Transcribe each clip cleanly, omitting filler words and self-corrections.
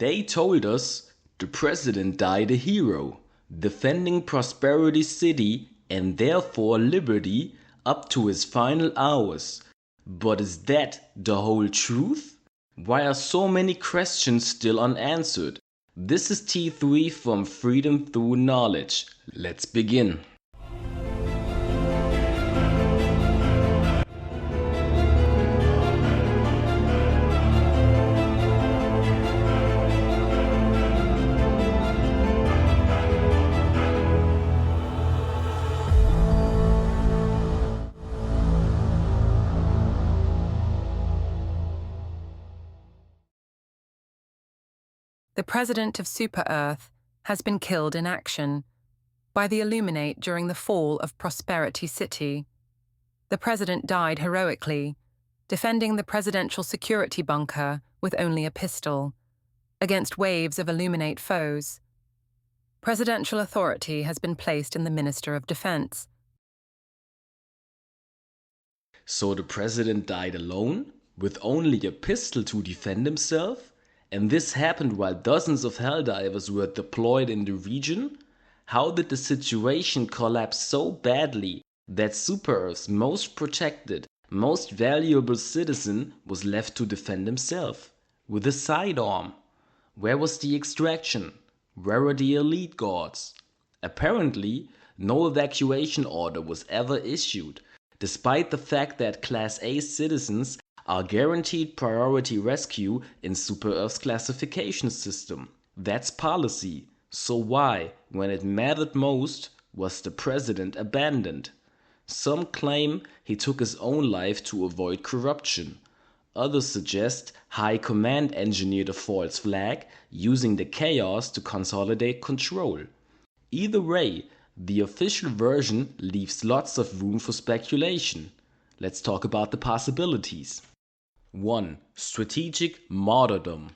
They told us the president died a hero, defending Prosperity City and therefore liberty up to his final hours. But is that the whole truth? Why are so many questions still unanswered? This is T3 from Freedom Through Knowledge. Let's begin. The president of Super Earth has been killed in action by the Illuminate during the fall of Prosperity City. The president died heroically, defending the presidential security bunker with only a pistol, against waves of Illuminate foes. Presidential authority has been placed in the Minister of Defense. So the president died alone, with only a pistol to defend himself? And this happened while dozens of Helldivers were deployed in the region? How did the situation collapse so badly that Super Earth's most protected, most valuable citizen was left to defend himself? With a sidearm? Where was the extraction? Where are the elite guards? Apparently, no evacuation order was ever issued, despite the fact that Class A citizens are guaranteed priority rescue in Super Earth's classification system. That's policy. So why, when it mattered most, was the president abandoned? Some claim he took his own life to avoid corruption. Others suggest High Command engineered a false flag, using the chaos to consolidate control. Either way, the official version leaves lots of room for speculation. Let's talk about the possibilities. 1. Strategic martyrdom.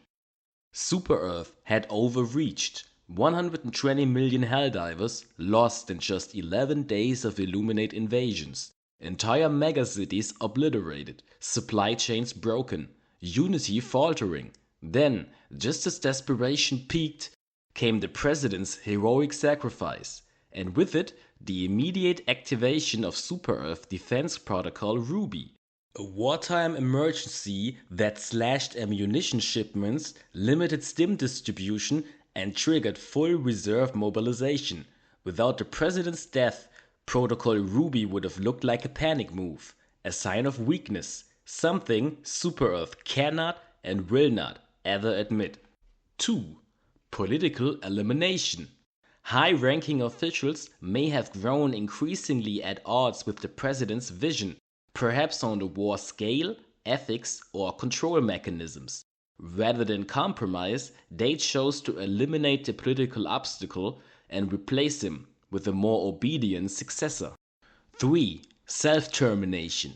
Super Earth had overreached. 120 million Helldivers lost in just 11 days of Illuminate invasions. Entire megacities obliterated. Supply chains broken. Unity faltering. Then, just as desperation peaked, came the president's heroic sacrifice. And with it, the immediate activation of Super Earth Defense Protocol Ruby. A wartime emergency that slashed ammunition shipments, limited stim distribution, and triggered full reserve mobilization. Without the president's death, Protocol Ruby would have looked like a panic move, a sign of weakness, something Super Earth cannot and will not ever admit. 2. Political elimination. High-ranking officials may have grown increasingly at odds with the president's vision, perhaps on the war scale, ethics, or control mechanisms. Rather than compromise, they chose to eliminate the political obstacle and replace him with a more obedient successor. 3. Self-termination.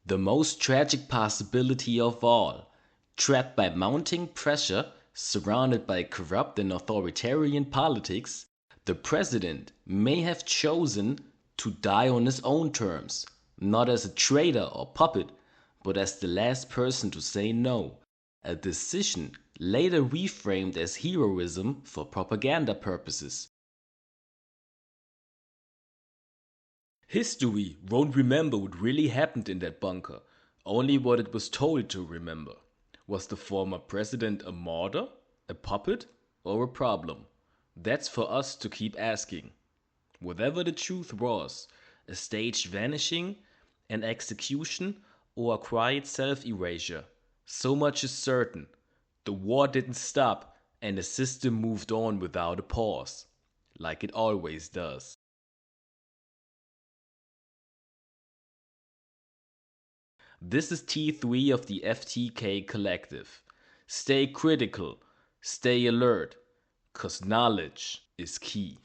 The most tragic possibility of all. Trapped by mounting pressure, surrounded by corrupt and authoritarian politics, the president may have chosen to die on his own terms. Not as a traitor or puppet, but as the last person to say no. A decision later reframed as heroism for propaganda purposes. History won't remember what really happened in that bunker, only what it was told to remember. Was the former president a martyr, a puppet, or a problem? That's for us to keep asking. Whatever the truth was, a staged vanishing, an execution, or a quiet self-erasure, so much is certain. The war didn't stop, and the system moved on without a pause, like it always does. This is T3 of the FTK-Collective. Stay critical, stay alert, 'cause knowledge is key.